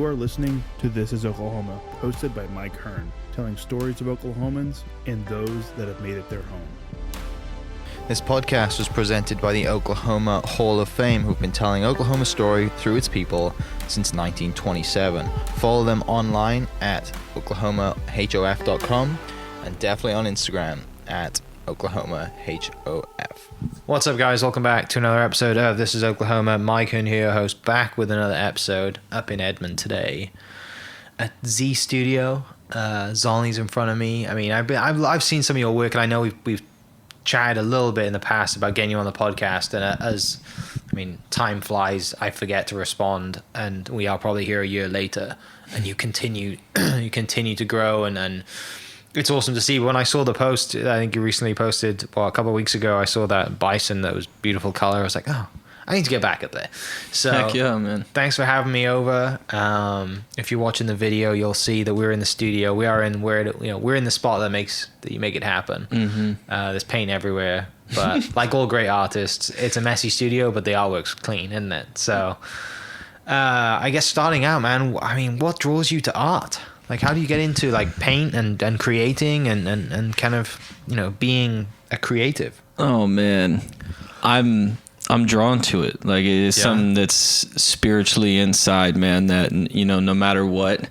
You are listening to This is Oklahoma, hosted by Mike Hearn, telling stories of Oklahomans and those that have made it their home. This podcast was presented by the Oklahoma Hall of Fame, who've been telling Oklahoma's story through its people since 1927. Follow them online at oklahomahof.com and definitely on Instagram at oklahomahof. What's up, guys? Welcome back to another episode of This is Oklahoma. Mike Hearn here, host, back with another episode up in Edmond today at Z Studio. Zonly's in front of me. I mean, I've seen some of your work, and I know we've chatted a little bit in the past about getting you on the podcast. And time flies, I forget to respond, and we are probably here a year later, and you continue to grow, and it's awesome to see. When I saw the post, I think you recently posted, a couple of weeks ago, I saw that bison that was beautiful color. I was like, oh, I need to get back at that. So heck yeah, man. Thanks for having me over. If you're watching the video, you'll see that we're in the studio. We're in the spot that you make it happen. Mm-hmm. There's paint everywhere, but like all great artists, it's a messy studio, but the artwork's clean, isn't it? So I guess starting out, man, I mean, what draws you to art? Like, how do you get into like paint and creating and kind of, being a creative? Oh man, I'm drawn to it. Like, it is something that's spiritually inside, man, that, no matter what,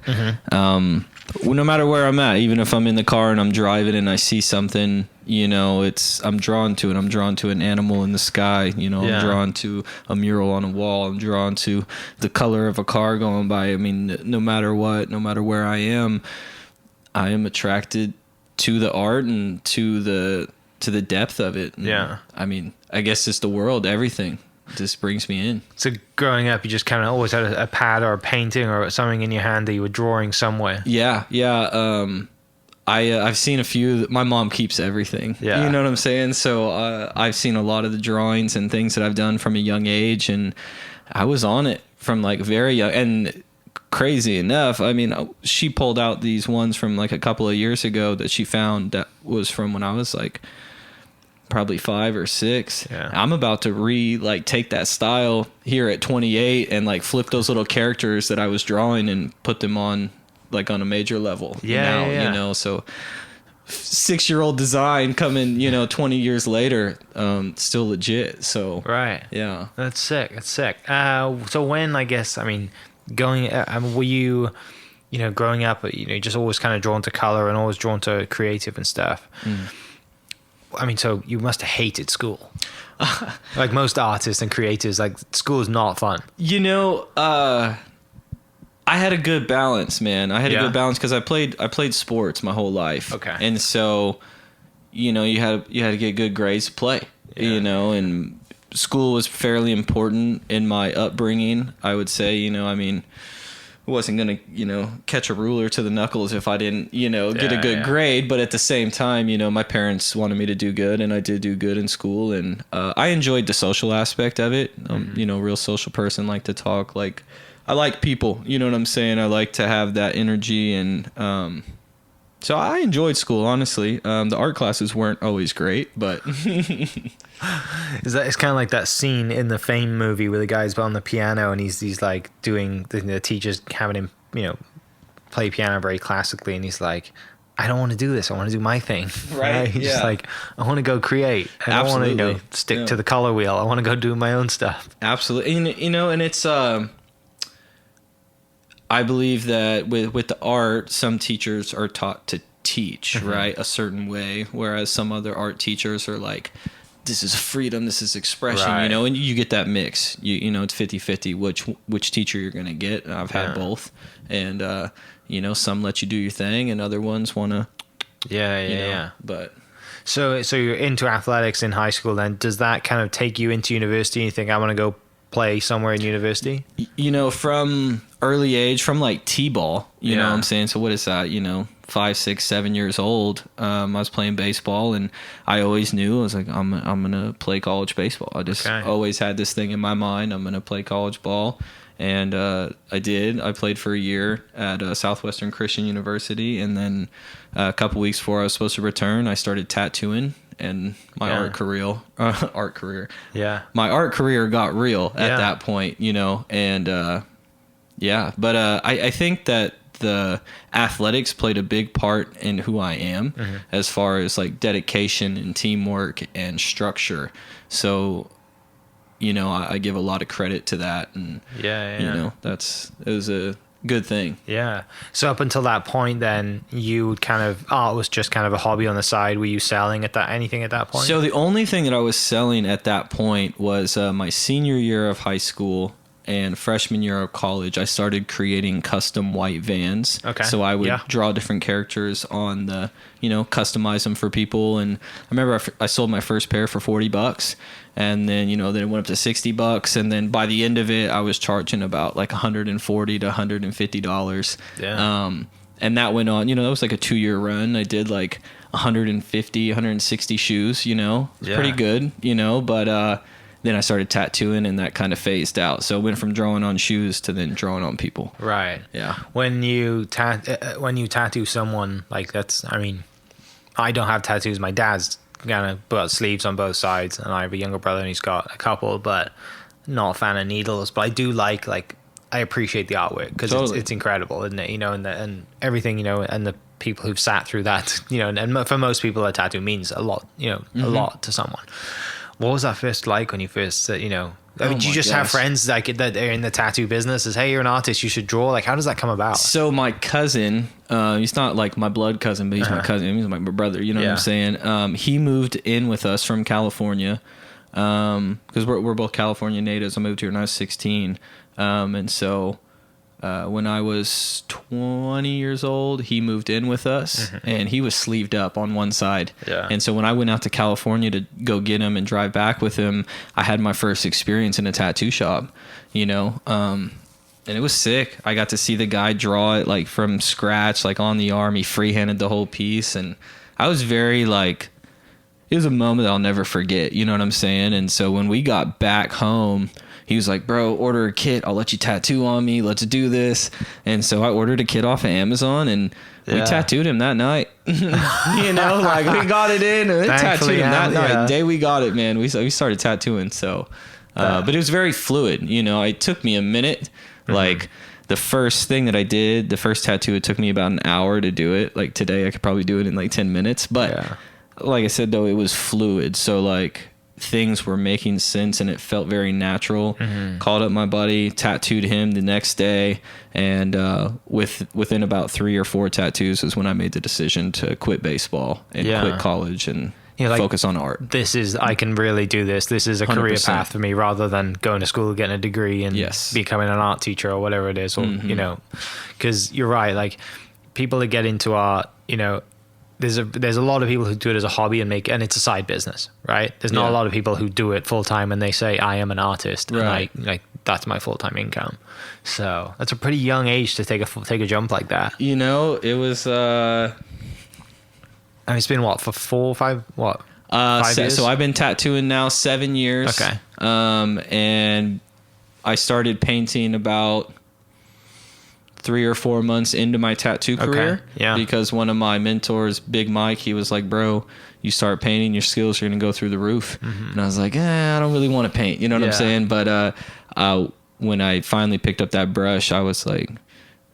no matter where I'm at, even if I'm in the car and I'm driving and I see something, I'm drawn to it. I'm drawn to an animal in the sky, I'm drawn to a mural on a wall. I'm drawn to the color of a car going by. I mean, no matter what, no matter where I am attracted to the art and to the depth of it. And, I mean, I guess it's the world, everything just brings me in. So growing up, you just kind of always had a pad or a painting or something in your hand that you were drawing somewhere. Yeah. I've seen a few. My mom keeps everything. Yeah. You know what I'm saying? So I've seen a lot of the drawings and things that I've done from a young age, and I was on it from like very young. And crazy enough, I mean, she pulled out these ones from like a couple of years ago that she found that was from when I was like probably 5 or 6. Yeah. I'm about to take that style here at 28 and like flip those little characters that I was drawing and put them on like on a major level. So 6-year-old design coming, 20 years later, still legit. So right. Yeah. That's sick. So when, I guess, I mean, were you, growing up, just always kind of drawn to color and always drawn to creative and stuff? I mean, so you must have hated school. Like most artists and creators, like school is not fun. I had a good balance, man. I had a good balance because I played sports my whole life. Okay. And so, you had to get good grades to play, and school was fairly important in my upbringing, I would say. I wasn't going to, catch a ruler to the knuckles if I didn't, get a good grade. But at the same time, my parents wanted me to do good, and I did do good in school. And I enjoyed the social aspect of it. Real social person, like to talk. Like, I like people, you know what I'm saying? I like to have that energy. And so I enjoyed school, honestly. The art classes weren't always great, but... It's kind of like that scene in the Fame movie where the guy's on the piano and he's like doing the teacher's having him play piano very classically, and he's like, I don't want to do this, I want to do my thing. Right. He's just like, I want to go create. I don't want to stick to the color wheel. I want to go do my own stuff. Absolutely. And it's I believe that with the art, some teachers are taught to teach right a certain way, whereas some other art teachers are like, this is freedom, this is expression, right. And you get that mix. It's 50-50 which teacher you're going to get. I've had both. And, some let you do your thing and other ones want to, Yeah. But so you're into athletics in high school then. Does that kind of take you into university and you think, I want to go play somewhere in university? From early age, from like T-ball, you know what I'm saying? So what is that, 5, 6, 7 years old, I was playing baseball, and I always knew, I was like, I'm gonna play college baseball. I just always had this thing in my mind, I'm gonna play college ball. And I did. I played for a year at Southwestern Christian University, and then a couple weeks before I was supposed to return, I started tattooing, and my art career, my art career got real at that point, and Yeah, but I think that the athletics played a big part in who I am, as far as like dedication and teamwork and structure. So, you know, I give a lot of credit to that, and you know, it was a good thing. Yeah. So up until that point, then you kind of it was just kind of a hobby on the side. Were you selling anything at that point? So the only thing that I was selling at that point was my senior year of high school and freshman year of college. I started creating custom white vans. Okay. So I would draw different characters on the, you know, customize them for people. And I remember I sold my first pair for $40, and then, you know, then it went up to $60, and then by the end of it, I was charging about like $140 to $150. Yeah. And that went on, you know, that was like a 2-year run. I did like 150, 160 shoes, you know, pretty good, you know, but, then I started tattooing, and that kind of phased out. So it went from drawing on shoes to then drawing on people. Right. Yeah. When you tattoo someone, like that's, I mean, I don't have tattoos. My dad's kind of got sleeves on both sides, and I have a younger brother, and he's got a couple, but not a fan of needles. But I do like I appreciate the artwork, because it's incredible, isn't it? You know, and everything, you know, and the people who've sat through that, you know, and for most people, a tattoo means a lot, you know, a lot to someone. What was that first like when you first, you know, I mean, do you just have friends like that are in the tattoo business? Is, hey, you're an artist, you should draw? Like, how does that come about? So my cousin, he's not like my blood cousin, but he's my cousin. He's my brother. You know what I'm saying? He moved in with us from California, because we're both California natives. I moved here when I was 16, and so when I was 20 years old, he moved in with us, and he was sleeved up on one side. Yeah. And so when I went out to California to go get him and drive back with him, I had my first experience in a tattoo shop, you know, and it was sick. I got to see the guy draw it like from scratch, like on the arm. He freehanded the whole piece, and I was very like, it was a moment that I'll never forget. You know what I'm saying? And so when we got back home, he was like, bro, order a kit. I'll let you tattoo on me. Let's do this. And so I ordered a kit off of Amazon, and we tattooed him that night. You know, like we got it in and tattooed him that night. The day we got it, man, we started tattooing. So, but it was very fluid. You know, it took me a minute. Like the first thing that I did, the first tattoo, it took me about an hour to do it. Like today, I could probably do it in like 10 minutes. But like I said, though, it was fluid. So like, things were making sense, and it felt very natural. Called up my buddy, tattooed him the next day, and within about 3 or 4 tattoos is when I made the decision to quit baseball and quit college and focus on art. I can really do this. This is a 100%. Career path for me, rather than going to school, getting a degree, and becoming an art teacher or whatever it is. Or you know, because you're right. Like, people that get into art, you know, there's a lot of people who do it as a hobby and it's a side business, right? There's not a lot of people who do it full time and they say, I am an artist, right? And like that's my full time income. So that's a pretty young age to take a jump like that. You know, it was. I mean, it's been what, for 4 or 5 what? 5 years? So I've been tattooing now 7 years. Okay. And I started painting about 3 or 4 months into my tattoo career. Yeah. Because one of my mentors, Big Mike, he was like, bro, you start painting, your skills are going to go through the roof. And I was like, I don't really want to paint. You know what I'm saying? But when I finally picked up that brush, I was like,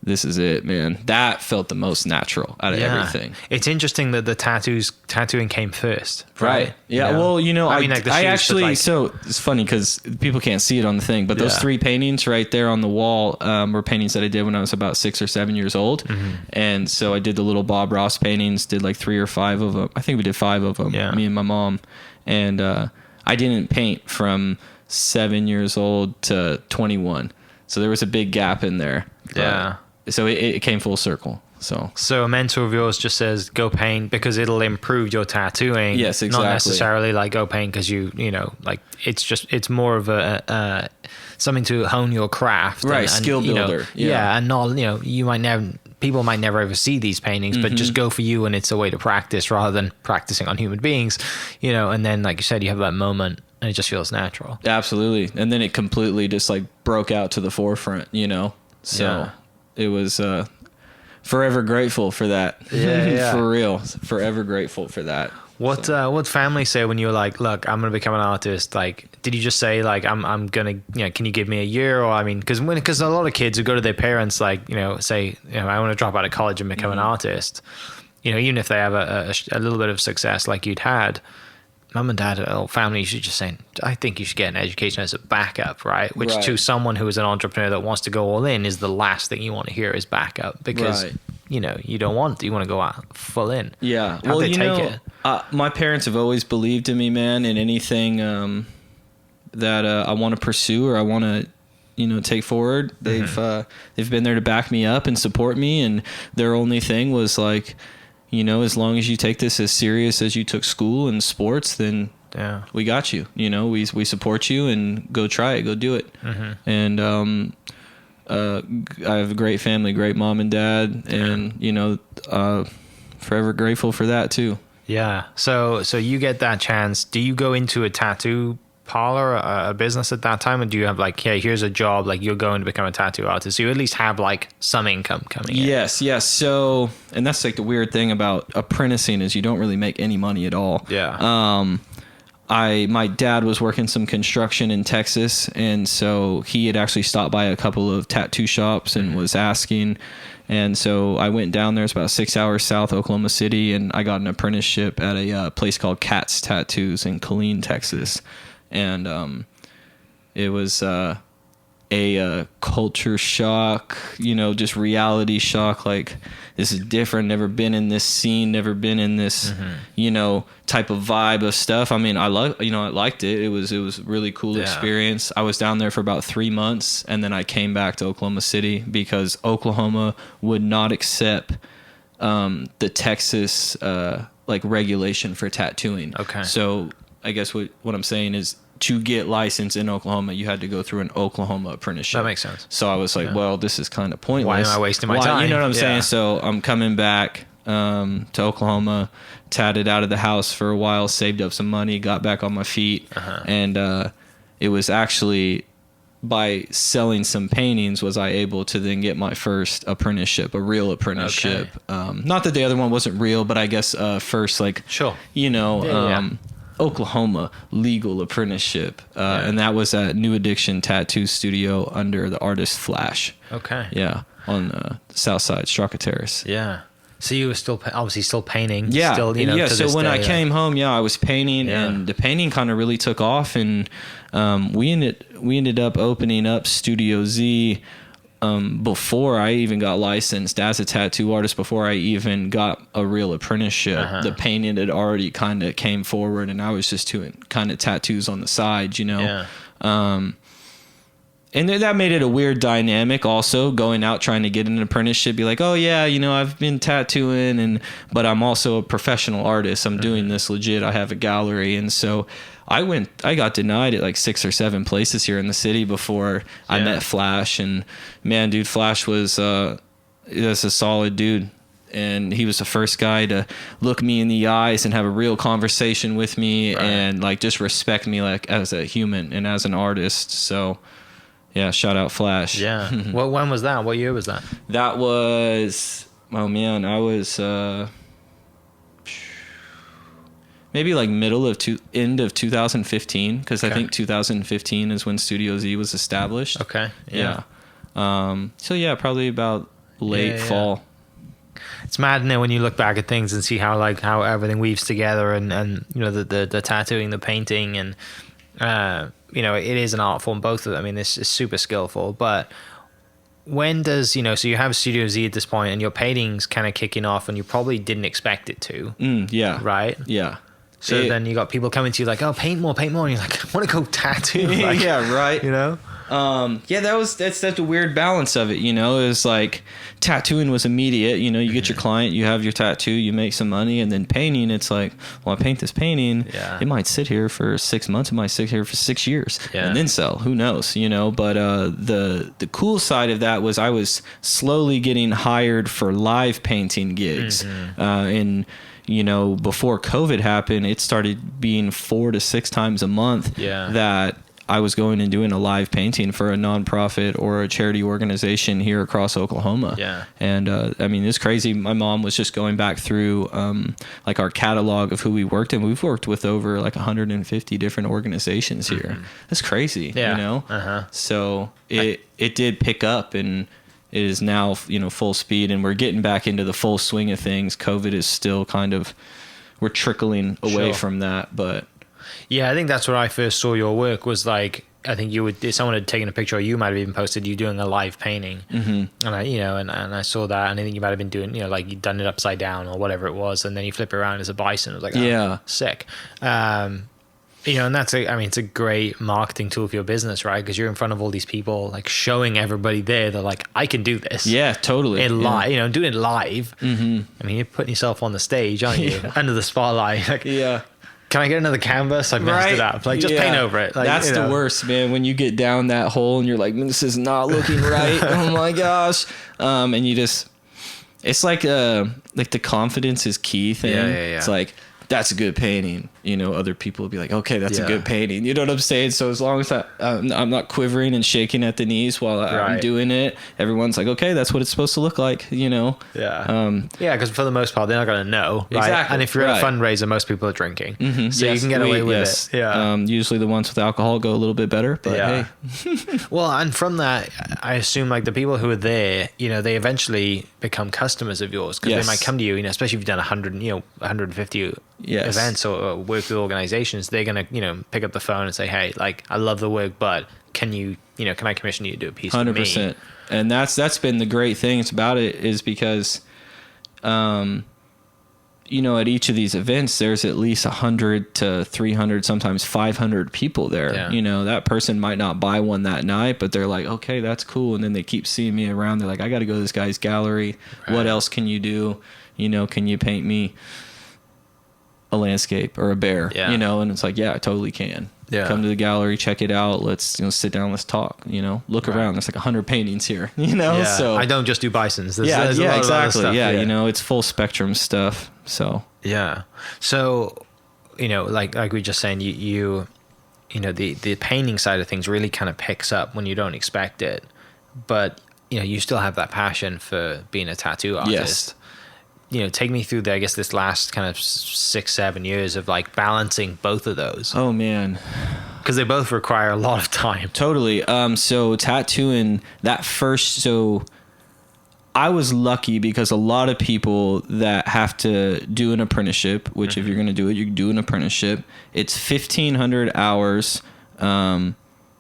this is it, man. That felt the most natural out of everything. It's interesting that the tattooing came first. Right. Yeah. You know? Well, you know, I mean, like I actually, so it's funny because people can't see it on the thing, but those 3 paintings right there on the wall were paintings that I did when I was about 6 or 7 years old. And so I did the little Bob Ross paintings, did like 3 or 5 of them. I think we did 5 of them, me and my mom. And I didn't paint from 7 years old to 21. So there was a big gap in there. So it came full circle. So a mentor of yours just says, go paint because it'll improve your tattooing. Yes, exactly. Not necessarily like go paint because you know, like it's more of a something to hone your craft. Right, and skill builder. You know, and not, you know, people might never ever see these paintings, but just go for you, and it's a way to practice rather than practicing on human beings, you know, and then like you said, you have that moment and it just feels natural. Absolutely. And then it completely just like broke out to the forefront, you know? So it was forever grateful for that. For real. Forever grateful for that. What family say when you were like, look, I'm gonna become an artist? Like, did you just say like, I'm gonna, can you give me a year? Or I mean, because a lot of kids who go to their parents like, say, I want to drop out of college and become an artist. Even if they have a little bit of success like you'd had, mum and dad or family should just say, I think you should get an education as a backup, right? Which to someone who is an entrepreneur that wants to go all in is the last thing you want to hear is backup, because you want to go out full in. Yeah. How'd they take it? My parents have always believed in me, man, in anything that I want to pursue or I want to take forward. They've been there to back me up and support me, and their only thing was like, as long as you take this as serious as you took school and sports, then we got you. We support you, and go try it, go do it. And I have a great family, great mom and dad, and forever grateful for that too. Yeah. So you get that chance. Do you go into a tattoo parlor, a business at that time, and do you have like, hey, here's a job, like you're going to become a tattoo artist, so you at least have like some income coming in? Yes. So, and that's like the weird thing about apprenticing is you don't really make any money at all. My dad was working some construction in Texas, and so he had actually stopped by a couple of tattoo shops and was asking. And so I went down there. It's about 6 hours south of Oklahoma City, and I got an apprenticeship at a place called Cat's Tattoos in Killeen, Texas. And it was a culture shock, just reality shock. Like, this is different. Never been in this scene. Never been in this, type of vibe of stuff. I mean, I liked it. It was a really cool experience. I was down there for about 3 months, and then I came back to Oklahoma City because Oklahoma would not accept the Texas regulation for tattooing. Okay. So I guess what I'm saying is, to get licensed in Oklahoma, you had to go through an Oklahoma apprenticeship. That makes sense. So I was like, well, this is kind of pointless. Why am I wasting my time? You know what I'm saying? So I'm coming back to Oklahoma, tatted out of the house for a while, saved up some money, got back on my feet. And it was actually by selling some paintings was I able to then get my first apprenticeship, a real apprenticeship. Okay. Not that the other one wasn't real, but I guess first, Oklahoma legal apprenticeship, and that was at New Addiction Tattoo Studio under the artist Flash. Okay. Yeah, on the south side, Straka Terrace. Yeah. So you were still obviously still painting. Yeah. Still, So when I came home, I was painting, and the painting kind of really took off, and we ended up opening up Studio Z. Before I even got licensed as a tattoo artist, before I even got a real apprenticeship, the painting had already kind of came forward, and I was just doing kind of tattoos on the side, and that made it a weird dynamic also, going out trying to get an apprenticeship, be like, oh yeah, I've been tattooing, but I'm also a professional artist. I'm doing this legit. I have a gallery. And so I got denied at like 6 or 7 places here in the city before I met Flash. And man, dude, Flash was a solid dude. And he was the first guy to look me in the eyes and have a real conversation with me, and like just respect me like as a human and as an artist. So yeah, shout out Flash. Yeah. Well, when was that? What year was that? That was, oh man, I was maybe like end of 2015, because I think 2015 is when Studio Z was established. Okay. Yeah. So yeah, probably about late fall. It's mad, isn't it, when you look back at things and see how everything weaves together, and the tattooing, the painting, and it is an art form, both of them. I mean, this is super skillful, but when does, so you have Studio Z at this point, and your painting's kind of kicking off, and you probably didn't expect it to. Yeah. Right? Yeah. So then you got people coming to you like, oh, paint more, and you're like, I want to go tattoo. Like, yeah, right. That's a weird balance of it, It was like tattooing was immediate, you get your client, you have your tattoo, you make some money, and then painting, it's like, well, I paint this painting, it might sit here for 6 months, it might sit here for 6 years, and then sell, who knows, but the cool side of that was I was slowly getting hired for live painting gigs, and before COVID happened, it started being 4 to 6 times a month that I was going and doing a live painting for a nonprofit or a charity organization here across Oklahoma. Yeah. And I mean, it's crazy. My mom was just going back through like our catalog of who we worked in. We've worked with over like 150 different organizations here. Mm-hmm. That's crazy. Yeah. You know. So it did pick up, and it is now, you know, full speed, and we're getting back into the full swing of things. COVID is still kind of, we're trickling away from that, but. Yeah, I think that's where I first saw your work, was like, I think someone had taken a picture, or you might have even posted you doing a live painting. Mm-hmm. And I, you know, and I saw that, and I think you might have been doing, you know, like you'd done it upside down or whatever it was, and then you flip it around as a bison. It was like, oh, sick. You know, and it's a great marketing tool for your business, right? Because you're in front of all these people, like showing everybody there, they're like, I can do this. Yeah, totally. You know, doing it live. Mm-hmm. I mean, you're putting yourself on the stage, aren't you? Under the spotlight. Like, can I get another canvas? I messed it up. Like, just paint over it. Like, that's the worst, man. When you get down that hole and you're like, this is not looking right. Oh my gosh. And you just, it's like the confidence is key thing. Yeah. It's like, that's a good painting. You know, other people will be like, okay, that's a good painting. You know what I'm saying? So as long as I'm not quivering and shaking at the knees while I'm doing it, everyone's like, okay, that's what it's supposed to look like, you know? Yeah. Because for the most part, they're not going to know. Right? Exactly. And if you're at a fundraiser, most people are drinking. Mm-hmm. So you can get away with it. Yeah. Usually the ones with alcohol go a little bit better, but hey. Well, and from that, I assume like the people who are there, you know, they eventually become customers of yours, because they might come to you, you know, especially if you've done 150 events or work with organizations. They're going to, you know, pick up the phone and say, hey, like, I love the work, but can I commission you to do a piece 100%. For me? And that's been the great things about it, is because, you know, at each of these events, there's at least 100 to 300, sometimes 500 people there. Yeah. You know, that person might not buy one that night, but they're like, okay, that's cool. And then they keep seeing me around. They're like, I got to go to this guy's gallery. Right. What else can you do? You know, can you paint me a landscape or a bear? You know? And it's like, yeah, I totally can. Yeah. Come to the gallery, check it out. Let's, you know, sit down, let's talk, you know, look around. There's like 100 paintings here, you know? Yeah. So I don't just do bisons. There's exactly. Stuff. Yeah. You know, it's full spectrum stuff. So, yeah. So, you know, like we were just saying, you know, the painting side of things really kind of picks up when you don't expect it, but you know, you still have that passion for being a tattoo artist. Yes. You know, take me through I guess this last kind of 6-7 years of like balancing both of those. Oh man. Because they both require a lot of time. Totally. So tattooing that first, so I was lucky because a lot of people that have to do an apprenticeship, which if you're going to do it, you can do an apprenticeship. It's 1,500 hours,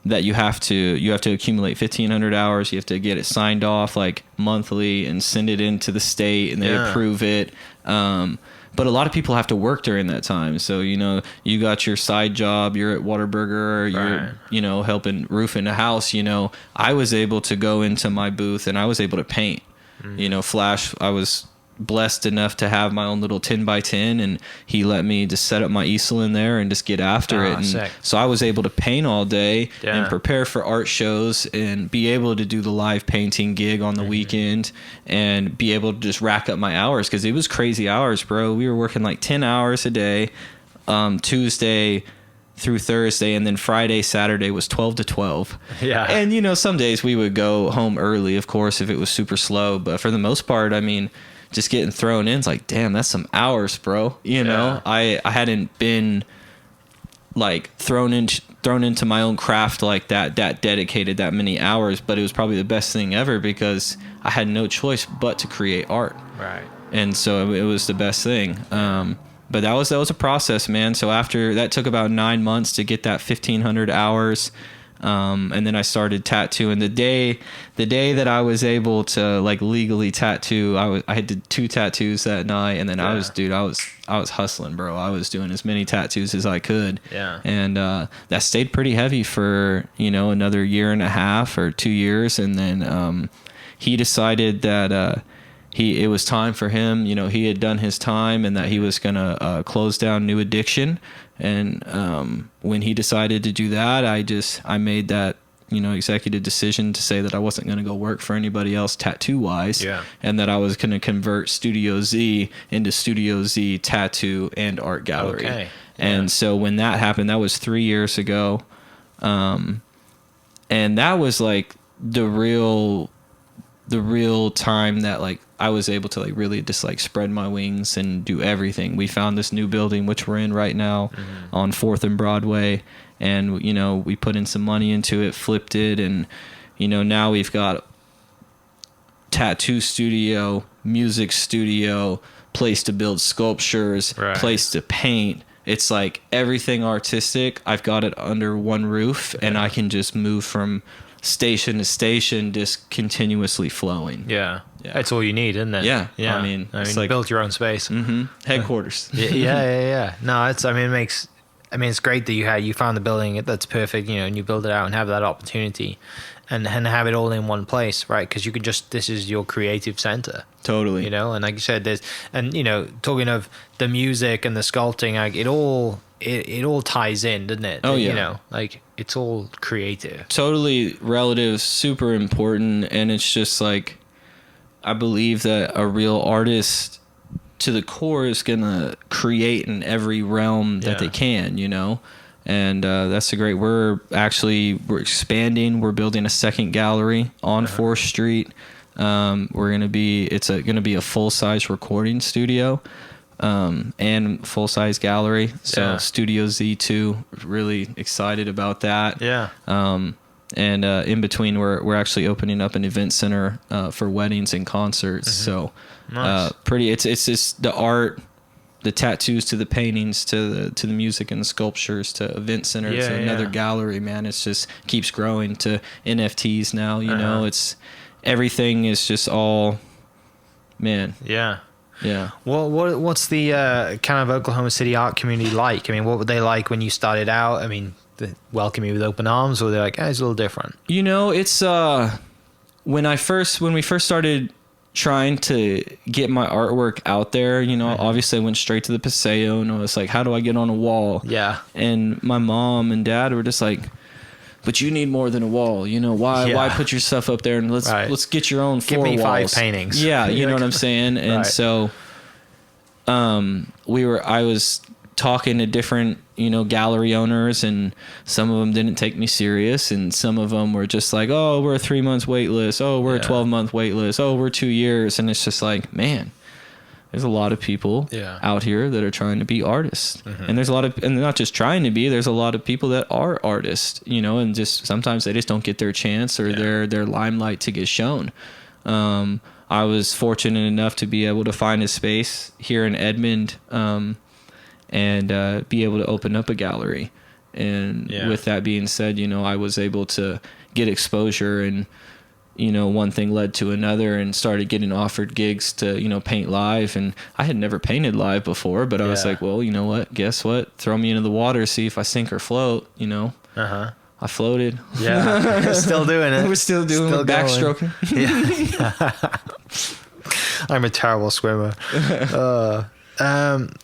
that you have to accumulate 1,500 hours. You have to get it signed off like monthly and send it into the state, and they approve it. But a lot of people have to work during that time. So, you know, you got your side job, you're at Whataburger, you're, you know, helping roofing a house. You know, I was able to go into my booth and I was able to paint, you know, flash. I was blessed enough to have my own little 10x10, and he let me just set up my easel in there and just get after it. And sick. So I was able to paint all day and prepare for art shows and be able to do the live painting gig on the weekend and be able to just rack up my hours, because it was crazy hours, bro. We were working like 10 hours a day, Tuesday through Thursday, and then Friday, Saturday was 12 to 12. Yeah. And, you know, some days we would go home early, of course, if it was super slow. But for the most part, I mean, just getting thrown in, it's like, damn, that's some hours, bro. You know, I hadn't been like thrown into my own craft like that dedicated that many hours, but it was probably the best thing ever because I had no choice but to create art. Right. And so it was the best thing. But that was a process, man. So after that took about 9 months to get that 1,500 hours. And then I started tattooing. The day that I was able to like legally tattoo, I did 2 tattoos that night, and then I was hustling, bro. I was doing as many tattoos as I could. Yeah. And that stayed pretty heavy for, you know, another 1.5 or 2 years, and then he decided that it was time for him. You know, he had done his time, and that he was gonna close down New Addiction. And when he decided to do that, I made that, you know, executive decision to say that I wasn't going to go work for anybody else tattoo wise, and that I was going to convert Studio Z into Studio Z Tattoo and Art Gallery. Okay. And so when that happened, that was 3 years ago. And that was like the real time that like I was able to like really just like spread my wings and do everything. We found this new building, which we're in right now, on 4th and Broadway. And, you know, we put in some money into it, flipped it. And, you know, now we've got tattoo studio, music studio, place to build sculptures, place to paint. It's like everything artistic. I've got it under one roof, and I can just move from station to station, just continuously flowing. Yeah. That's all you need, isn't it? Yeah. Yeah. I mean, you like, build your own space. Headquarters. Yeah. No, it's great that you found the building that's perfect, you know, and you build it out and have that opportunity and have it all in one place, right? Because you can this is your creative center. Totally. You know, and like you said, you know, talking of the music and the sculpting, like it all ties in, doesn't it? Oh, yeah. You know, like it's all creative. Totally relative, super important. And it's just like, I believe that a real artist to the core is going to create in every realm that they can, you know? And that's a great, we're expanding. We're building a second gallery on 4th Street. It's going to be a full-size recording studio and full-size gallery. So Studio Z2, really excited about that. Yeah. And in between, we're actually opening up an event center for weddings and concerts. So nice. It's just the art, the tattoos to the paintings to the music and the sculptures to event centers to another gallery. Man, it's just keeps growing to NFTs now. You know, it's everything is just all, man. Yeah. Yeah. Well, what's the kind of Oklahoma City art community like? I mean, what were they like when you started out? I mean, they welcome you with open arms, or they're like, it's a little different? You know, it's when we first started trying to get my artwork out there, you know, obviously I went straight to the Paseo and I was like, how do I get on a wall? Yeah. And my mom and dad were just like, but you need more than a wall, you know, why put your stuff up there and let's get your own 4 walls. Give me 5 paintings. Yeah, you know what I'm saying? And so I was talking to different, you know, gallery owners, and some of them didn't take me serious, and some of them were just like, oh, we're a 3 months wait list, oh, we're a 12-month wait list, oh, we're 2 years. And it's just like, man, there's a lot of people out here that are trying to be artists. And there's and not just trying to be, there's a lot of people that are artists, you know, and just sometimes they just don't get their chance or their limelight to get shown. I was fortunate enough to be able to find a space here in Edmond, and be able to open up a gallery. And with that being said, you know, I was able to get exposure, and, you know, one thing led to another, and started getting offered gigs to, you know, paint live. And I had never painted live before, but I was like, well, you know what, guess what? Throw me into the water, see if I sink or float, you know? I floated. Yeah. Still doing it. We're still doing it. Backstroking. I'm a terrible swimmer.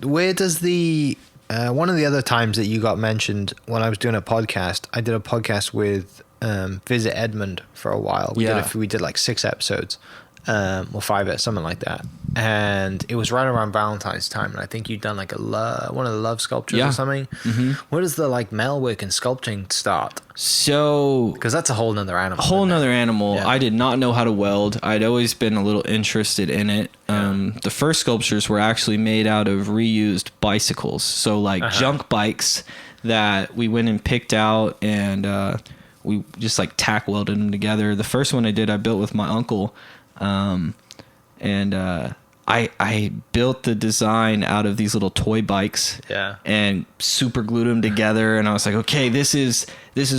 Where does the one of the other times that you got mentioned when I was doing a podcast, I did a podcast with Visit Edmond for a while. We did like 6 episodes, or 5, something like that. And it was right around Valentine's time, and I think you'd done like one of the love sculptures or something. Where does the like mail work and sculpting start? So, because that's a whole nother animal. Yeah. I did not know how to weld. I'd always been a little interested in it. The first sculptures were actually made out of reused bicycles, so like junk bikes that we went and picked out, and we just like tack welded them together. The first one I built with my uncle, and I built the design out of these little toy bikes, and super glued them together. And I was like, okay, this is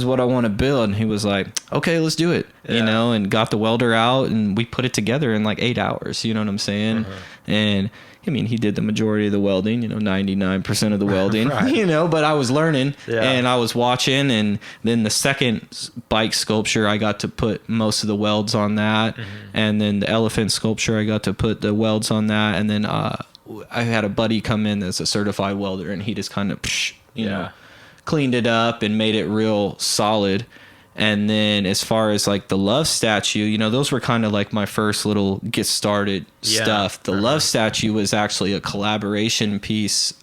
what I want to build. And he was like, okay, let's do it. You know, and got the welder out, and we put it together in like 8 hours. You know what I'm saying? And I mean, he did the majority of the welding, you know, 99% of the welding, you know, but I was learning and I was watching. And then the second bike sculpture, I got to put most of the welds on that. And then the elephant sculpture, I got to put the welds on that. And then I had a buddy come in that's a certified welder, and he just kind of, you know, cleaned it up and made it real solid. And then as far as like the love statue, you know, those were kind of like my first little get started stuff. The love statue was actually a collaboration piece,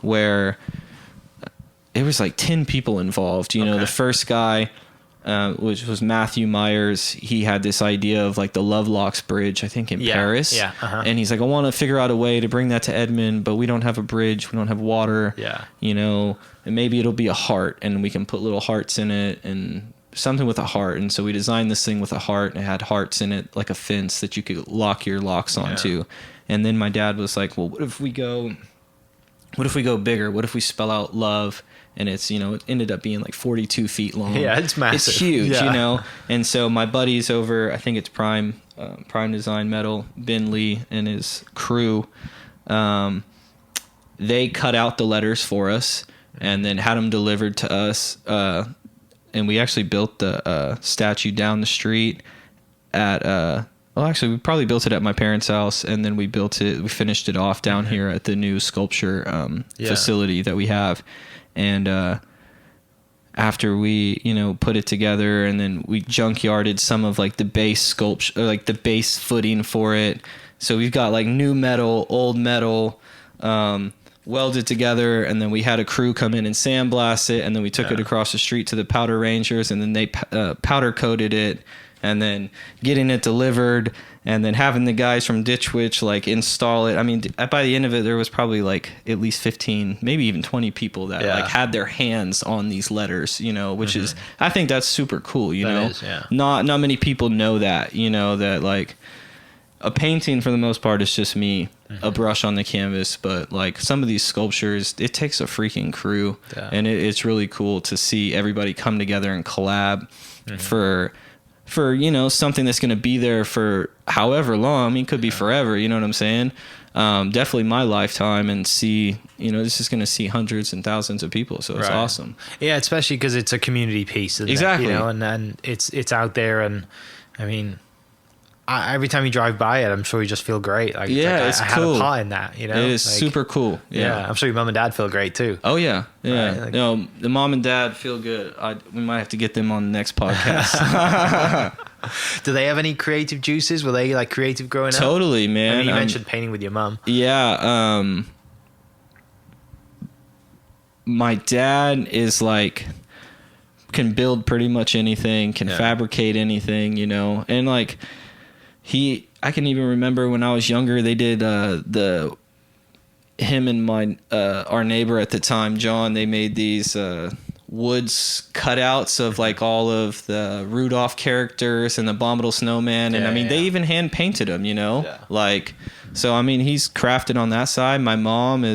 where it was like 10 people involved. You know, the first guy, which was Matthew Myers, he had this idea of like the Lovelocks Bridge, I think in Paris. Yeah. And he's like, I want to figure out a way to bring that to Edmond, but we don't have a bridge. We don't have water. Yeah. You know, and maybe it'll be a heart and we can put little hearts in it and something with a heart. And so we designed this thing with a heart, and it had hearts in it, like a fence that you could lock your locks onto. And then my dad was like, well, what if we go bigger? What if we spell out love? And it's, you know, it ended up being like 42 feet long. Yeah, it's massive. It's huge, you know. And so my buddies over, I think it's Prime Design Metal, Ben Lee and his crew, they cut out the letters for us and then had them delivered to us. And we actually built the statue down the street at, well, actually, we probably built it at my parents' house, and then we finished it off down here at the new sculpture facility that we have. And after we, you know, put it together, and then we junkyarded some of like the base sculpture, or like the base footing for it. So we've got like new metal, old metal, welded together, and then we had a crew come in and sandblast it, and then we took it across the street to the powder rangers, and then they powder coated it, and then getting it delivered, and then having the guys from Ditch Witch like install it. I mean, by the end of it, there was probably like at least 15, maybe even 20 people that like had their hands on these letters, you know, which is, I think that's super cool, you know. Not many people know that, you know, that like a painting for the most part is just me, a brush on the canvas, but like some of these sculptures, it takes a freaking crew, and it's really cool to see everybody come together and collab for, you know, something that's going to be there for however long. I mean, it could be forever, you know what I'm saying? Definitely my lifetime, and see, you know, this is going to see hundreds and thousands of people. So it's awesome. Yeah. Especially because it's a community piece. Exactly. It, you know, and it's out there. And I mean, every time you drive by it, I'm sure you just feel great. Like, it's I cool. had a part in that, you know? It is like, super cool. Yeah. I'm sure your mom and dad feel great too. Oh yeah. Yeah. Right? Like, no, the mom and dad feel good. We might have to get them on the next podcast. Do they have any creative juices? Were they like creative growing up? Totally, man. I mean, you mentioned painting with your mom. Yeah. My dad is like, can build pretty much anything, can fabricate anything, you know, and like I can even remember when I was younger, they did him and my our neighbor at the time, John, they made these woods cutouts of like all of the Rudolph characters and the Abominable Snowman, and I mean they even hand painted them, you know, like, so I mean he's crafted on that side. My mom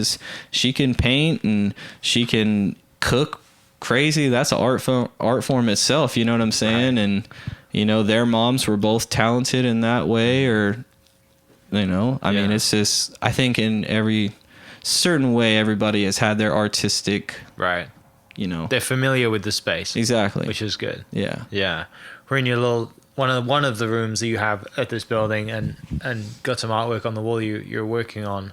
she can paint and she can cook crazy. That's an art form itself, you know what I'm saying? And you know, their moms were both talented in that way, or, you know, I mean, it's just, I think in every certain way, everybody has had their artistic, you know. They're familiar with the space. Exactly. Which is good. Yeah. Yeah. We're in your little, one of the rooms that you have at this building, and got some artwork on the wall you're working on.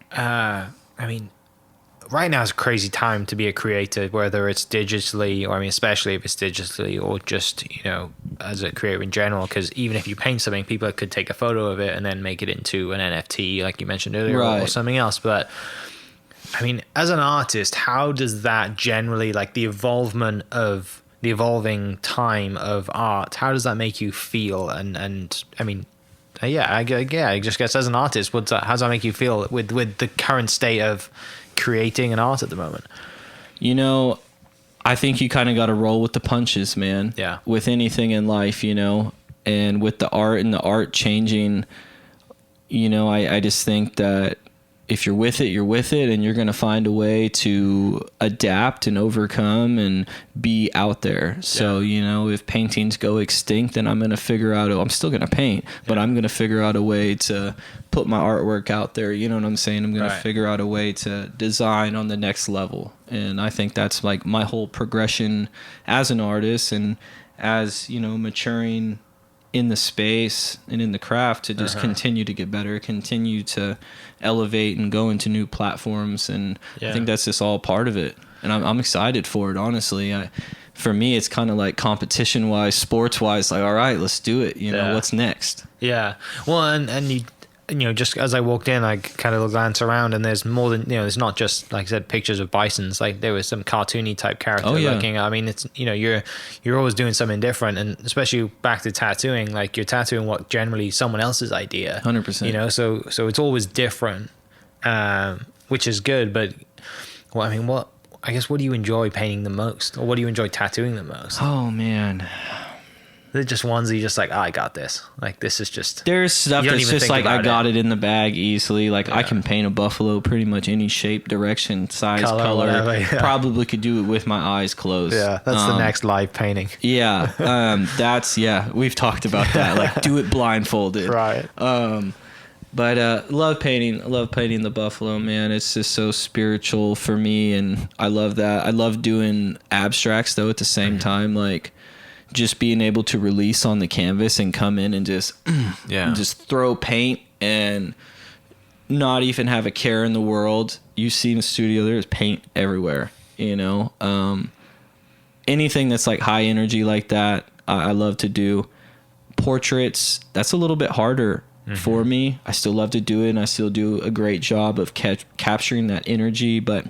I mean, right now is a crazy time to be a creator, whether it's digitally, or I mean, especially if it's digitally, or just, you know, as a creator in general, because even if you paint something, people could take a photo of it and then make it into an NFT, like you mentioned earlier, or something else. But I mean, as an artist, how does that generally, like the evolving time of art, how does that make you feel? And I mean, I just guess as an artist, how does that make you feel with the current state of creating an art at the moment? You know, I think you kind of got to roll with the punches, man. Yeah. With anything in life, you know, and with the art and the art changing, you know, I just think that if you're with it, you're with it, and you're going to find a way to adapt and overcome and be out there. So, you know, if paintings go extinct, then I'm going to figure out, I'm still going to paint, but I'm going to figure out a way to put my artwork out there. You know what I'm saying? I'm going to figure out a way to design on the next level. And I think that's like my whole progression as an artist, and as, you know, maturing in the space and in the craft, to just continue to get better, continue to elevate and go into new platforms. And I think that's just all part of it. And I'm excited for it, honestly. For me, it's kind of like competition wise, sports wise, like, all right, let's do it. You know, what's next? Yeah. Well, and you, just as I walked in, I kind of glance around, and there's more than, there's not just, like I said, pictures of bisons. Like there was some cartoony type character looking. I mean, it's, you're always doing something different, and especially back to tattooing, like you're tattooing what generally someone else's idea. 100%. So it's always different, which is good. But what do you enjoy painting the most, or what do you enjoy tattooing the most? Oh man. They're just ones that you're just like, I got this. Like, this is just... There's stuff that's just like, I got it in the bag easily. Like, I can paint a buffalo pretty much any shape, direction, size, color. Whatever, Probably could do it with my eyes closed. Yeah, that's the next live painting. Yeah, we've talked about that. Like, do it blindfolded. Right. But love painting the buffalo, man. It's just so spiritual for me, and I love that. I love doing abstracts, though, at the same time. Like, just being able to release on the canvas and come in and just throw paint and not even have a care in the world. You see in the studio, there's paint everywhere, anything that's like high energy like that, I love to do. Portraits, that's a little bit harder for me. I still love to do it, and I still do a great job of capturing that energy, but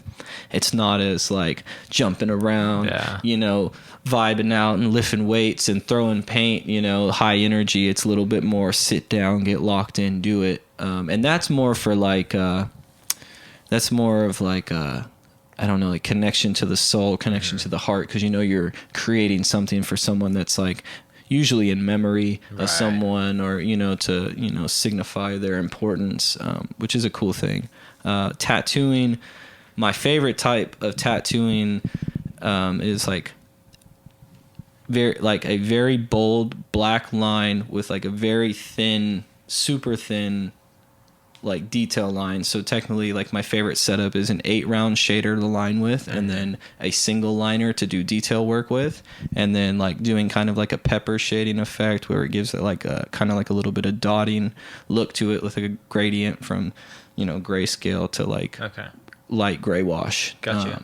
it's not as like jumping around, vibing out and lifting weights and throwing paint, high energy. It's a little bit more sit down, get locked in, do it. And that's more for like, that's more of like, I don't know, like connection to the soul, connection to the heart. 'Cause you're creating something for someone that's like usually in memory of someone, or, to, signify their importance, which is a cool thing. Tattooing, my favorite type of tattooing, is like, a very bold black line with like a very thin, super thin, like detail line. So technically, like my favorite setup is an 8-round shader to line with, and then a single liner to do detail work with, and then like doing kind of like a pepper shading effect where it gives it like a kind of like a little bit of dotting look to it with a gradient from, grayscale to like light gray wash. Gotcha.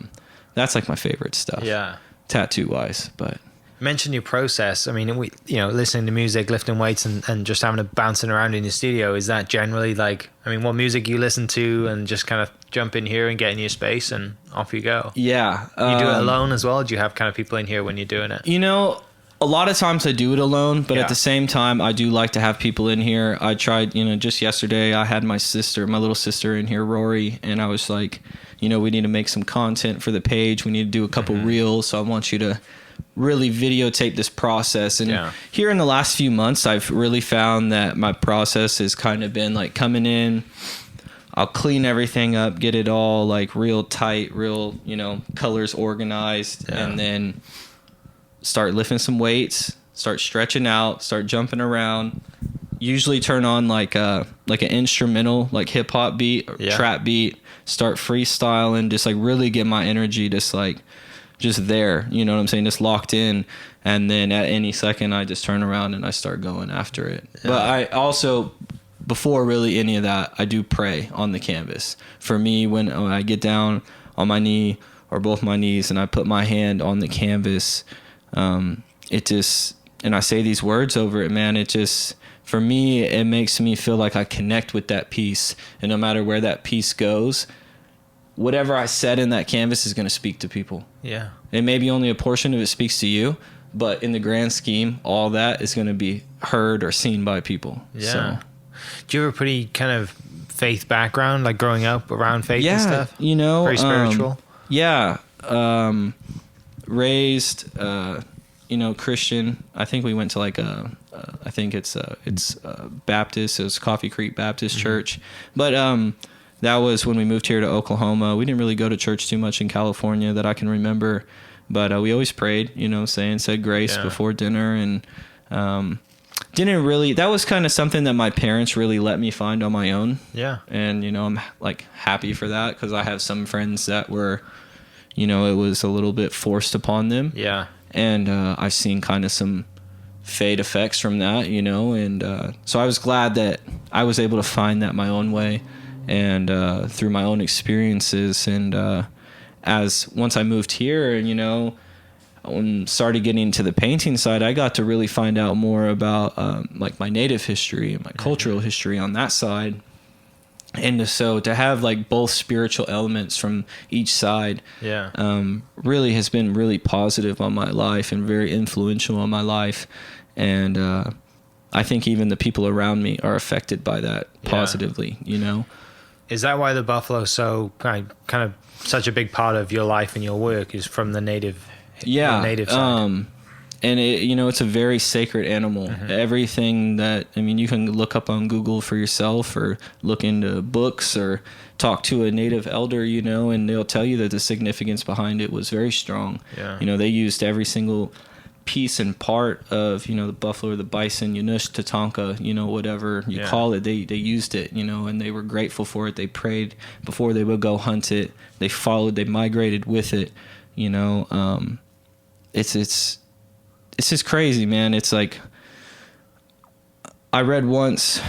That's like my favorite stuff. Yeah. Tattoo wise, but. Mention your process. I mean, listening to music, lifting weights, and just having it bouncing around in your studio. Is that generally like, what music you listen to, and just kind of jump in here and get in your space and off you go? Yeah. You do it alone as well? Do you have kind of people in here when you're doing it? A lot of times I do it alone, but at the same time, I do like to have people in here. I tried, just yesterday, I had my little sister in here, Rory, and I was like, we need to make some content for the page. We need to do a couple reels. So I want you to really videotape this process. And here in the last few months, I've really found that my process has kind of been like coming in, I'll clean everything up, get it all like real tight, real, colors organized, and then start lifting some weights, start stretching out, start jumping around, usually turn on like an instrumental, like hip hop beat or trap beat, start freestyling, just like really get my energy just there, you know what I'm saying, just locked in, and then at any second I just turn around and I start going after it. But I also, before really any of that, I do pray on the canvas. For me, when I get down on my knee or both my knees and I put my hand on the canvas, it just, and I say these words over it, man, it just, for me, it makes me feel like I connect with that piece, and no matter where that piece goes, whatever I said in that canvas is going to speak to people. Yeah. And maybe only a portion of it speaks to you, but in the grand scheme, all that is going to be heard or seen by people. Yeah. So. Do you have a pretty kind of faith background, like growing up around faith and stuff? Very spiritual? Raised, Christian. I think we went to like I think it's Baptist. It was Coffee Creek Baptist Church. But, that was when we moved here to Oklahoma. We didn't really go to church too much in California that I can remember, but we always prayed, said grace before dinner, and didn't really, that was kind of something that my parents really let me find on my own. Yeah. And, I'm like happy for that, because I have some friends that were, it was a little bit forced upon them. Yeah. And I've seen kind of some fade effects from that, and so I was glad that I was able to find that my own way, and through my own experiences. And as once I moved here, and when started getting into the painting side, I got to really find out more about like my native history and my cultural history on that side. And so to have like both spiritual elements from each side, really has been really positive on my life and very influential on my life. And I think even the people around me are affected by that positively, you know. Is that why the buffalo so kind of such a big part of your life and your work is from the native side? And it, you know, it's a very sacred animal. Everything that, I mean, you can look up on Google for yourself or look into books or talk to a native elder, you know, and they'll tell you that the significance behind it was very strong. You know, they used every single piece and part of, you know, the buffalo or the bison, Yanush, Tatanka, you know, whatever you call it, they used it, you know, and they were grateful for it. They prayed before they would go hunt it. They followed, they migrated with it, you know. It's just crazy, man. It's like, I read once,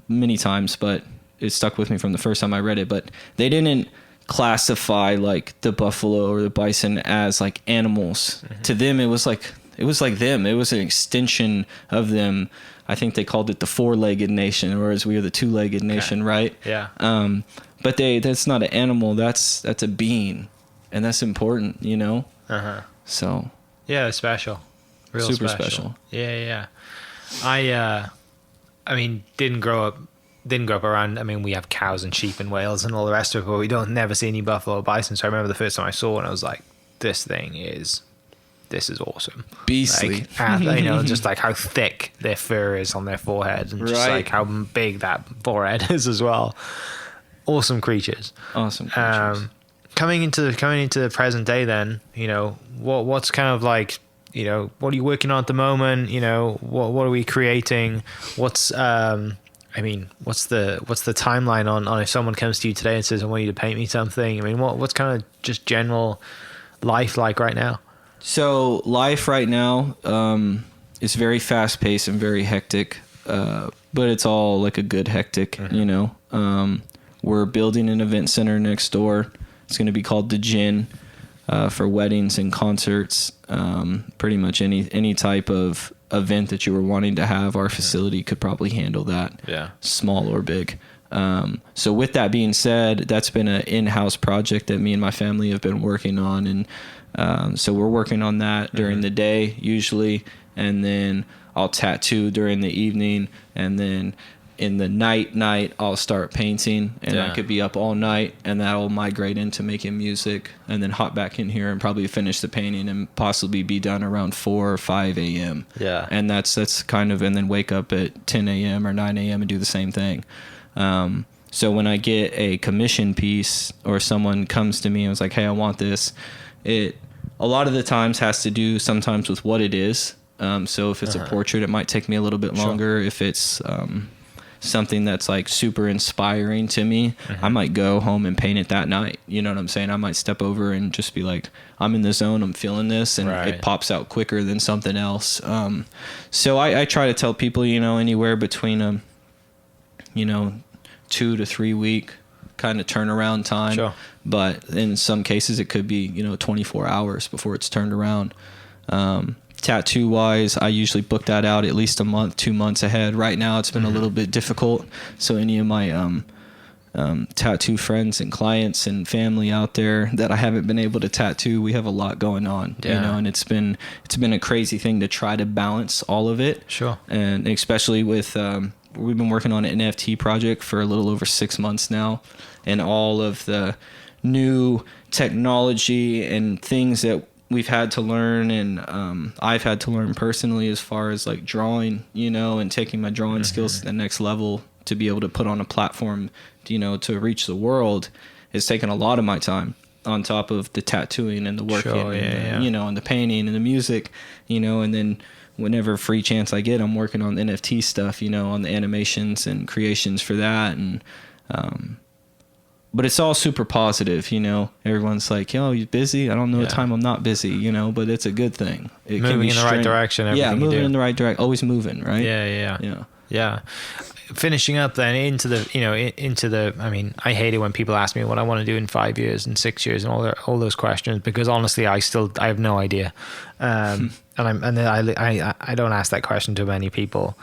many times, but it stuck with me from the first time I read it, but they didn't classify like the buffalo or the bison as like animals. To them, it was like them. It was an extension of them. I think they called it the four-legged nation, whereas we are the two-legged nation, right? But that's not an animal. That's a being, and that's important, you know? So. Yeah, it's special. Real super special. Yeah. I mean, didn't grow up around. I mean, we have cows and sheep in Wales and all the rest of it, but we don't never see any buffalo or bison. So I remember the first time I saw one, I was like, this is awesome. Beastly. Like, you know, just like how thick their fur is on their forehead, and just like how big that forehead is as well. Awesome creatures. Coming into the present day, then, you know, what's kind of like, you know, what are you working on at the moment? You know, what are we creating? What's the timeline on if someone comes to you today and says, I want you to paint me something? I mean, what's kind of just general life like right now? So life right now is very fast paced and very hectic, but it's all like a good hectic, you know. We're building an event center next door. It's going to be called The Gin. For weddings and concerts, pretty much any type of event that you were wanting to have, our facility could probably handle that, small or big. So with that being said, that's been an in-house project that me and my family have been working on, and so we're working on that during the day usually, and then I'll tattoo during the evening, and then in the night I'll start painting, and I could be up all night, and that'll migrate into making music, and then hop back in here and probably finish the painting and possibly be done around 4 or 5 a.m. And that's kind of, and then wake up at 10 a.m. or 9 a.m. and do the same thing. So when I get a commission piece or someone comes to me and was like, hey, I want this, it a lot of the times has to do sometimes with what it is. So if it's a portrait, it might take me a little bit longer. If it's something that's like super inspiring to me, I might go home and paint it that night. You know what I'm saying? I might step over and just be like, I'm in the zone, I'm feeling this, and it pops out quicker than something else. So I try to tell people, you know, anywhere between 2 to 3 week kind of turnaround time. But in some cases it could be, 24 hours before it's turned around. Tattoo wise, I usually book that out at least a month, 2 months ahead. Right now it's been a little bit difficult. So any of my tattoo friends and clients and family out there that I haven't been able to tattoo, we have a lot going on, and it's been a crazy thing to try to balance all of it. And especially with, we've been working on an NFT project for a little over 6 months now, and all of the new technology and things that we've had to learn, and I've had to learn personally as far as like drawing, and taking my drawing skills to the next level to be able to put on a platform, to reach the world, has taken a lot of my time on top of the tattooing and the working and the painting and the music, and then whenever free chance I get, I'm working on the NFT stuff, on the animations and creations for that. And but it's all super positive, everyone's like, you're busy. I don't know a time I'm not busy, but it's a good thing. It moving can be in the right direction. Moving in the right direction, always moving, right? Yeah. Finishing up then into the, I mean, I hate it when people ask me what I want to do in 5 years and 6 years and all those questions, because honestly, I have no idea. And I don't ask that question to many people.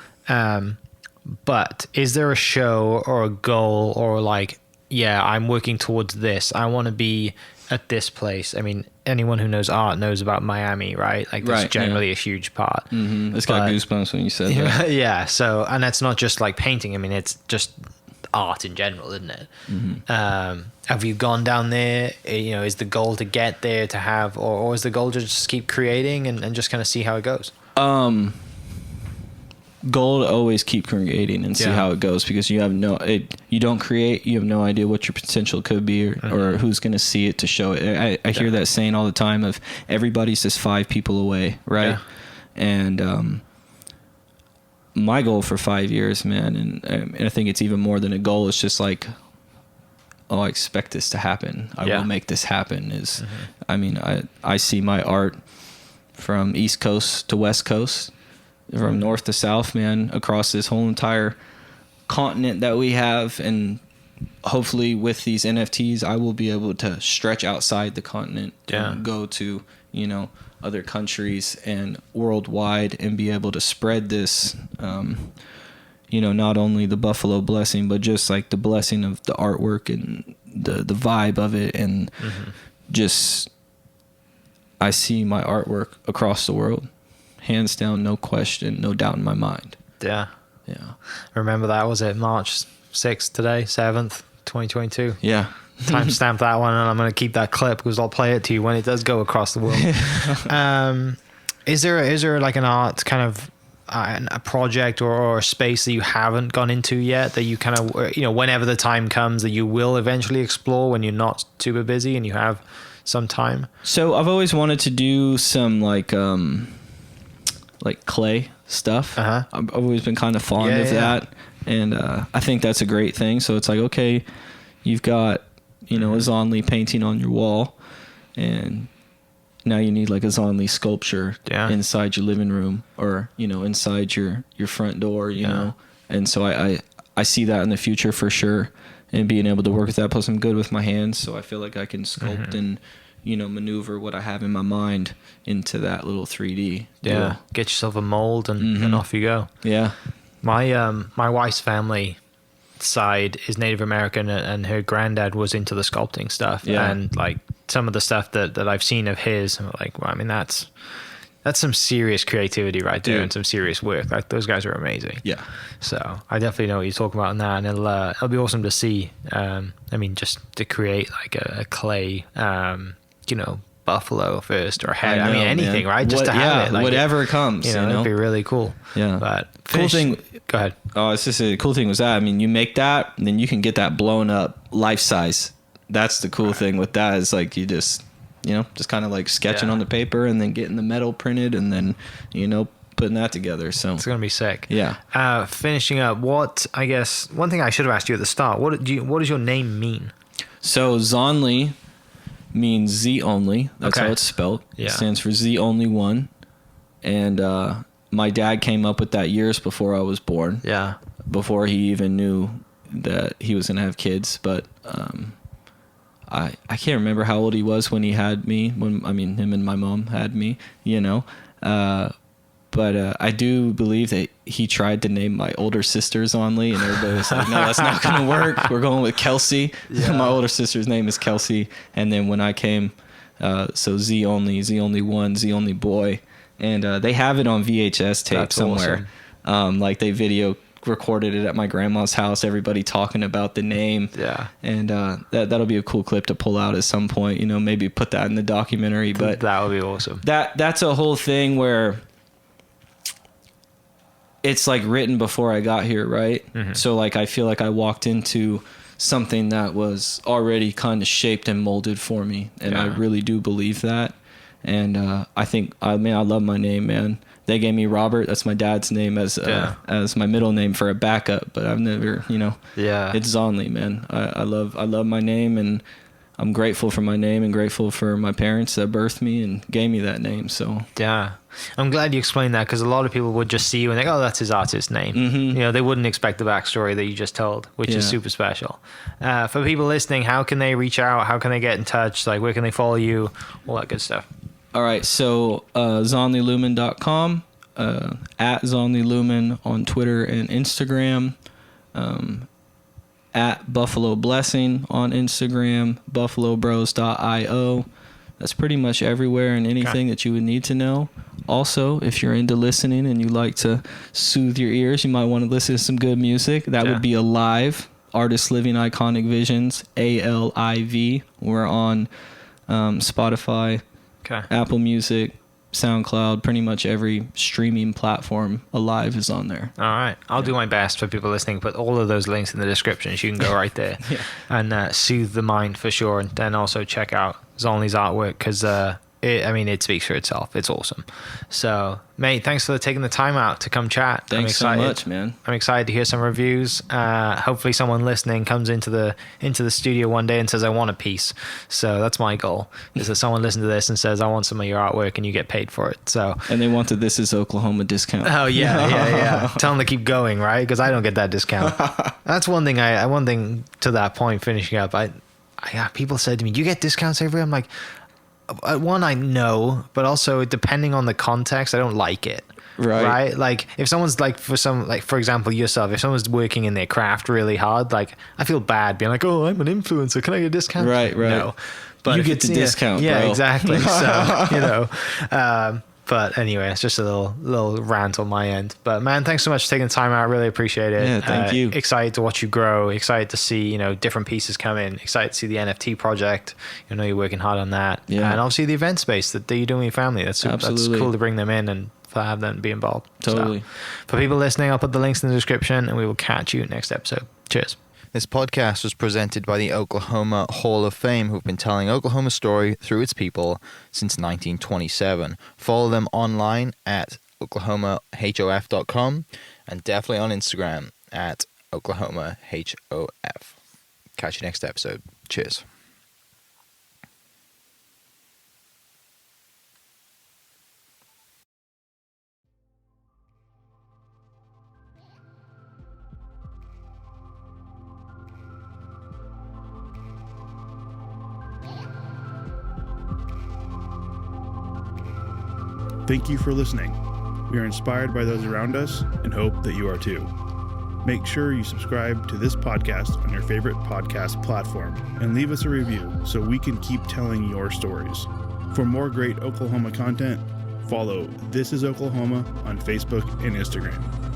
But is there a show or a goal or like, yeah, I'm working towards this. I want to be at this place. I mean, anyone who knows art knows about Miami, right? Like that's generally a huge part. Mm-hmm. It's got goosebumps when you said that. Yeah. So, and that's not just like painting. I mean, it's just art in general, isn't it? Mm-hmm. Have you gone down there? You know, is the goal to get there to have, or is the goal to just keep creating and just kind of see how it goes? Goal to always keep creating and see how it goes, because you don't create, you have no idea what your potential could be or who's going to see it to show it. I hear that saying all the time of everybody's just 5 people away, right? And my goal for 5 years, man, and I think it's even more than a goal, it's just like, I expect this to happen. I will make this happen. I mean, I see my art from East Coast to West Coast, from north to south, man, across this whole entire continent that we have. And hopefully with these NFTs, I will be able to stretch outside the continent and go to, you know, other countries and worldwide and be able to spread this, you know, not only the Buffalo blessing, but just like the blessing of the artwork and the vibe of it. And just, I see my artwork across the world. Hands down, no question, no doubt in my mind. Yeah. Remember that, was it March 6th today, 7th, 2022? Yeah. Timestamp that one, and I'm going to keep that clip because I'll play it to you when it does go across the world. Is there like an art kind of a project or a space that you haven't gone into yet that you kind of, you know, whenever the time comes that you will eventually explore when you're not super busy and you have some time? So I've always wanted to do some like clay stuff. I've always been kind of fond of that. And I think that's a great thing. So it's like, okay, you've got, you know, a Zonly painting on your wall, and now you need like a Zonly sculpture inside your living room, or, you know, inside your front door, you know. And so I see that in the future for sure, and being able to work with that. Plus I'm good with my hands, so I feel like I can sculpt and, you know, maneuver what I have in my mind into that little 3D. Yeah. Get yourself a mold and off you go. Yeah. My wife's family side is Native American, and her granddad was into the sculpting stuff. Yeah. And like some of the stuff that I've seen of his, I'm like, well, I mean, that's some serious creativity right there and some serious work. Like those guys are amazing. Yeah. So I definitely know what you're talking about in that, and it'll be awesome to see. I mean, just to create like a clay, you know, buffalo first or head. I mean, anything, man. Right? Just to have it. Like whatever comes. You know, it'd be really cool. Yeah. But cool thing. Go ahead. Oh, it's just a cool thing was that, I mean, you make that, and then you can get that blown up life size. That's the cool thing with that, is like you just, you know, just kind of like sketching on the paper and then getting the metal printed and then, you know, putting that together. So it's gonna be sick. Yeah. Finishing up, I guess one thing I should have asked you at the start. What does your name mean? So Zonly means Z only. That's how it's spelled. Yeah. It stands for Z only one. And my dad came up with that years before I was born. Yeah. Before he even knew that he was gonna have kids. But I can't remember how old he was when he had me. Him and my mom had me, you know. But I do believe that he tried to name my older sister Zonly, and everybody was like, no, that's not going to work. We're going with Kelsey. Yeah. My older sister's name is Kelsey. And then when I came, so Z only one, Z only boy. And they have it on VHS tape that's somewhere. Awesome. Like they video recorded it at my grandma's house, everybody talking about the name. Yeah. And that'll be a cool clip to pull out at some point, you know, maybe put that in the documentary. But that would be awesome. That's a whole thing where it's like written before I got here, right? Mm-hmm. So like I feel like I walked into something that was already kind of shaped and molded for me, and I really do believe that. And I think I love my name, man. They gave me Robert, that's my dad's name, as my middle name for a backup, but I've never, you know, it's Zonly, man. I love my name, and I'm grateful for my name and grateful for my parents that birthed me and gave me that name. So yeah, I'm glad you explained that, because a lot of people would just see you and think, oh, that's his artist name. Mm-hmm. You know, they wouldn't expect the backstory that you just told, which is super special. For people listening, how can they reach out? How can they get in touch? Like, where can they follow you? All that good stuff. All right, so ZonlyLooman.com. at Zonly Looman on Twitter and Instagram, at Buffalo Blessing on Instagram, buffalobros.io. That's pretty much everywhere and anything that you would need to know. Also, if you're into listening and you like to soothe your ears, you might want to listen to some good music. That would be Alive, Artists Living Iconic Visions, ALIV. We're on Spotify, Apple Music, SoundCloud, pretty much every streaming platform. Alive is on there. All right. I'll do my best for people listening. Put all of those links in the description so you can go right there and soothe the mind for sure. And then also check out Zonly's artwork because it speaks for itself. It's awesome. So, mate, thanks for taking the time out to come chat. Thanks so much, man. I'm excited to hear some reviews. Hopefully someone listening comes into the studio one day and says, I want a piece. So that's my goal, is that someone listens to this and says, I want some of your artwork, and you get paid for it. So. And they want the This Is Oklahoma discount. Oh, yeah. Tell them to keep going, right? Because I don't get that discount. That's one thing one thing to that point, finishing up. I people said to me, do you get discounts everywhere? I'm like, one, I know, but also depending on the context, I don't like it. Right. Like if someone's for example, yourself, if someone's working in their craft really hard, like I feel bad being like, oh, I'm an influencer. Can I get a discount? Right. No, but you get the discount. Yeah, bro. Exactly. So, but anyway, it's just a little rant on my end. But man, thanks so much for taking the time out. I really appreciate it. Yeah, thank you. Excited to watch you grow. Excited to see, different pieces come in. Excited to see the NFT project. You're working hard on that. Yeah. And obviously the event space that you're doing with your family. That's cool to bring them in and for have them be involved. Totally. So, for people listening, I'll put the links in the description and we will catch you next episode. Cheers. This podcast was presented by the Oklahoma Hall of Fame, who've been telling Oklahoma's story through its people since 1927. Follow them online at oklahomahof.com and definitely on Instagram at oklahomahof. Catch you next episode. Cheers. Thank you for listening. We are inspired by those around us and hope that you are too. Make sure you subscribe to this podcast on your favorite podcast platform and leave us a review so we can keep telling your stories. For more great Oklahoma content, follow This Is Oklahoma on Facebook and Instagram.